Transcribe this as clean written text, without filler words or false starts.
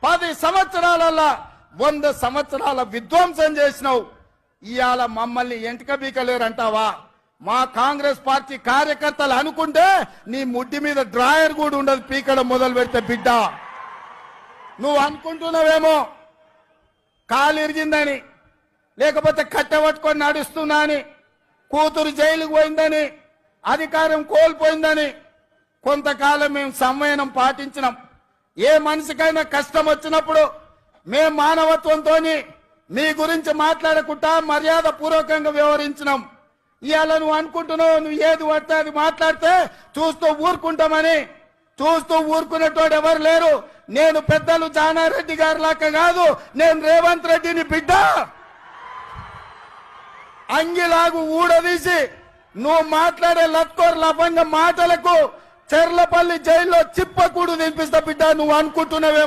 10 సంవత్సరాలలో 100 సంవత్సరాల విధ్వంసం చేసినావు. ఇవాళ మమ్మల్ని ఎంటిక బీకలేరంటావా? మా కాంగ్రెస్ పార్టీ కార్యకర్తలు అనుకుంటే నీ ముడ్డి మీద డ్రాయర్ కూడా ఉండదు పీకడం మొదలు పెడితే. బిడ్డ, నువ్వు అనుకుంటున్నావేమో కాలు ఇరిగిందని, లేకపోతే కట్టెపట్టుకొని నడుస్తున్నా అని, కూతురు జైలుకు పోయిందని, అధికారం కోల్పోయిందని. కొంతకాలం మేము సంయమనం పాటించినాం. ఏ మనిషికైనా కష్టం వచ్చినప్పుడు మేము మానవత్వంతో మీ గురించి మాట్లాడకుండా మర్యాద పూర్వకంగా వ్యవహరించినాం. ఇవాళ నువ్వు అనుకుంటున్నావు నువ్వు ఏది పడితే అది మాట్లాడితే చూస్తూ ఊరుకుంటామని. చూస్తూ ఊరుకునేటోడు ఎవరు లేరు. నేను పెద్దలు జానారెడ్డి గారి లాగా కాదు, నేను రేవంత్ రెడ్డిని బిడ్డ. అంగిలాగు ఊడదీసి నువ్వు మాట్లాడే లత్కోర్ లభంగ మాటలకు చెర్లపల్లి జైల్లో చిప్పకూడు తినిపిస్తా బిడ్డ. నువ్వు అనుకుంటున్నావే